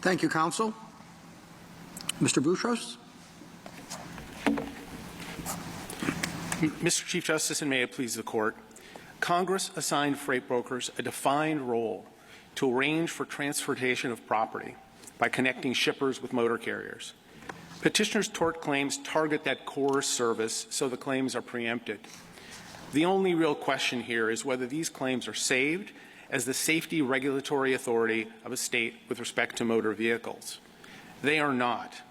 Thank you, counsel. Mr. Boutros. Mr. Chief Justice, and may it please the Court, Congress assigned freight brokers a defined role to arrange for transportation of property by connecting shippers with motor carriers. Petitioners' tort claims target that core service, so the claims are preempted. The only real question here is whether these claims are saved as the safety regulatory authority of a state with respect to motor vehicles. They are not.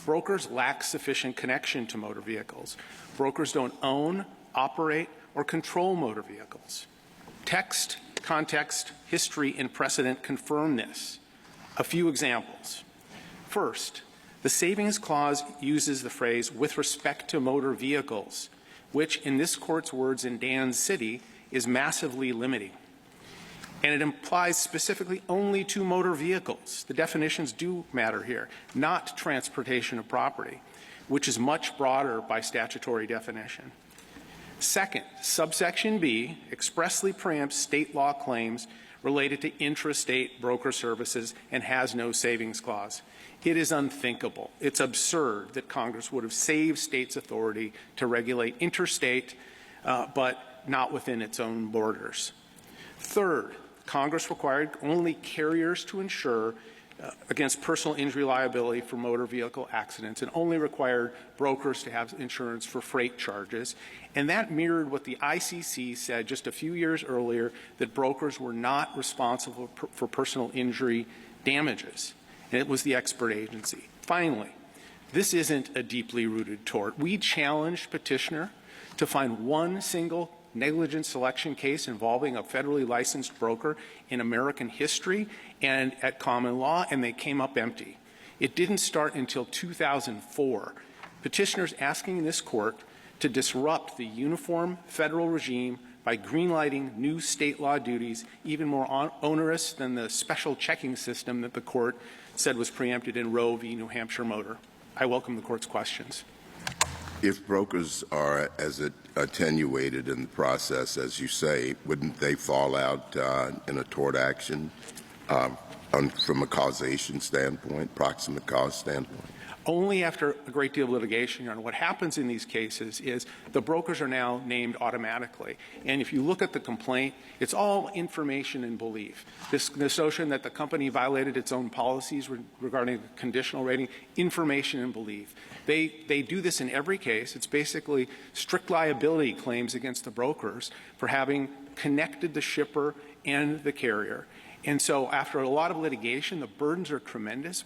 Brokers lack sufficient connection to motor vehicles. Brokers don't own, operate, or control motor vehicles. Text, context, history, and precedent confirm this. A few examples. First, the Savings Clause uses the phrase "with respect to motor vehicles," which, in this Court's words in Dan City, is massively limiting. And it applies specifically only to motor vehicles. The definitions do matter here, not transportation of property, which is much broader by statutory definition. Second, subsection B expressly preempts state law claims related to intrastate broker services and has no savings clause. It is unthinkable. It's absurd that Congress would have saved states' authority to regulate interstate, but not within its own borders. Third, Congress required only carriers to insure against personal injury liability for motor vehicle accidents and only required brokers to have insurance for freight charges. And that mirrored what the ICC said just a few years earlier, that brokers were not responsible for personal injury damages. And it was the expert agency. Finally, this isn't a deeply rooted tort. We challenged petitioner to find one single negligent selection case involving a federally licensed broker in American history and at common law, and they came up empty. It didn't start until 2004. Petitioners asking this Court to disrupt the uniform federal regime by greenlighting new state law duties even more onerous than the special checking system that the Court said was preempted in Roe v. New Hampshire Motor. I welcome the Court's questions. If brokers are as attenuated in the process as you say, wouldn't they fall out in a tort action from a causation standpoint, proximate cause standpoint? Only after a great deal of litigation, Your Honor. What happens in these cases is the brokers are now named automatically. And if you look at the complaint, it's all information and belief. This notion that the company violated its own policies regarding conditional rating, information and belief. They do this in every case. It's basically strict liability claims against the brokers for having connected the shipper and the carrier. And so after a lot of litigation, the burdens are tremendous.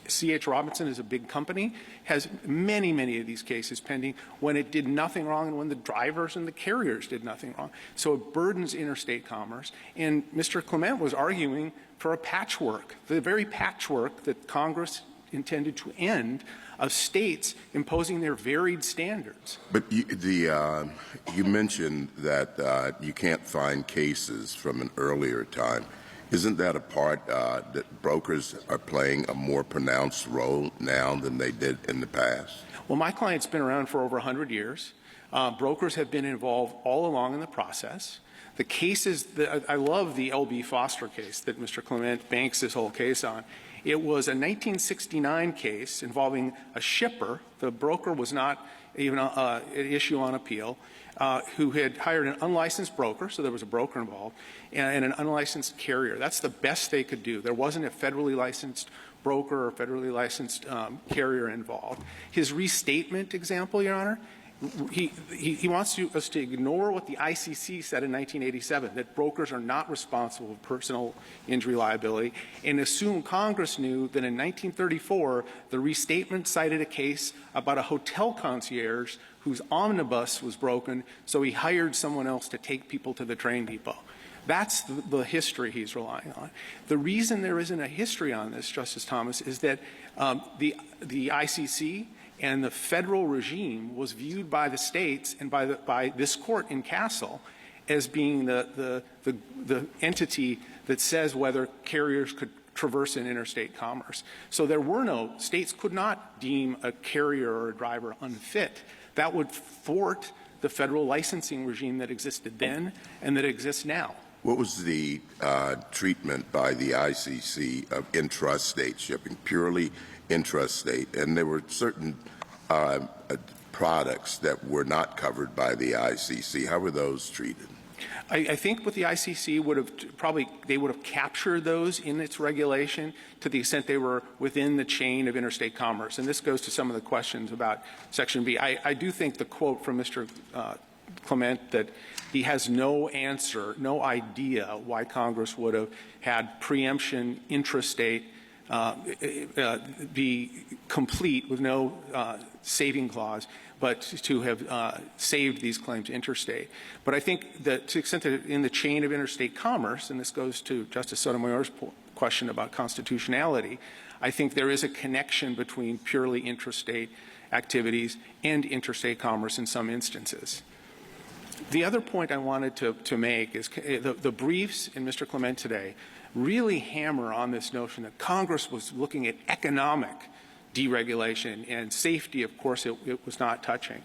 C.H. Robinson is a big company, has many, many of these cases pending when it did nothing wrong and when the drivers and the carriers did nothing wrong. So it burdens interstate commerce. And Mr. Clement was arguing for a patchwork, the very patchwork that Congress intended to end, of states imposing their varied standards. But you mentioned that you can't find cases from an earlier time. Isn't that a part that brokers are playing a more pronounced role now than they did in the past? Well, my client's been around for over 100 years. Brokers have been involved all along in the process. The cases that I love the L.B. Foster case that Mr. Clement banks this whole case on. It was a 1969 case involving a shipper. The broker was not even an issue on appeal, who had hired an unlicensed broker, so there was a broker involved, and an unlicensed carrier. That's the best they could do. There wasn't a federally licensed broker or federally licensed carrier involved. His restatement example, Your Honor, he wants us to ignore what the ICC said in 1987, that brokers are not responsible for personal injury liability, and assume Congress knew that in 1934, the restatement cited a case about a hotel concierge whose omnibus was broken, so he hired someone else to take people to the train depot. That's the history he's relying on. The reason there isn't a history on this, Justice Thomas, is that the ICC and the federal regime was viewed by the states and by this court in Castle as being the entity that says whether carriers could traverse in interstate commerce. So there were no — states could not deem a carrier or a driver unfit. That would thwart the federal licensing regime that existed then and that exists now. What was the treatment by the ICC of intrastate shipping, purely intrastate? And there were certain products that were not covered by the ICC. How were those treated? I think what the ICC would have they would have captured those in its regulation to the extent they were within the chain of interstate commerce. And this goes to some of the questions about Section B. I do think the quote from Mr. Clement that he has no answer, no idea why Congress would have had preemption intrastate be complete with no saving clause, but to have saved these claims interstate. But I think that to the extent that in the chain of interstate commerce, and this goes to Justice Sotomayor's question about constitutionality, I think there is a connection between purely intrastate activities and interstate commerce in some instances. The other point I wanted to make is the briefs in Mr. Clement today really hammer on this notion that Congress was looking at economic deregulation, and safety, of course, it was not touching.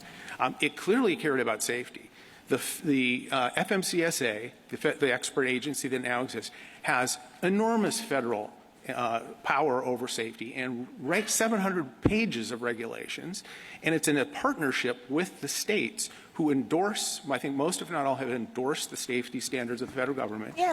It clearly cared about safety. The FMCSA, the expert agency that now exists, has enormous federal power over safety and 700 pages of regulations, and it's in a partnership with the states who endorse, I think most if not all have endorsed the safety standards of the federal government. Yes,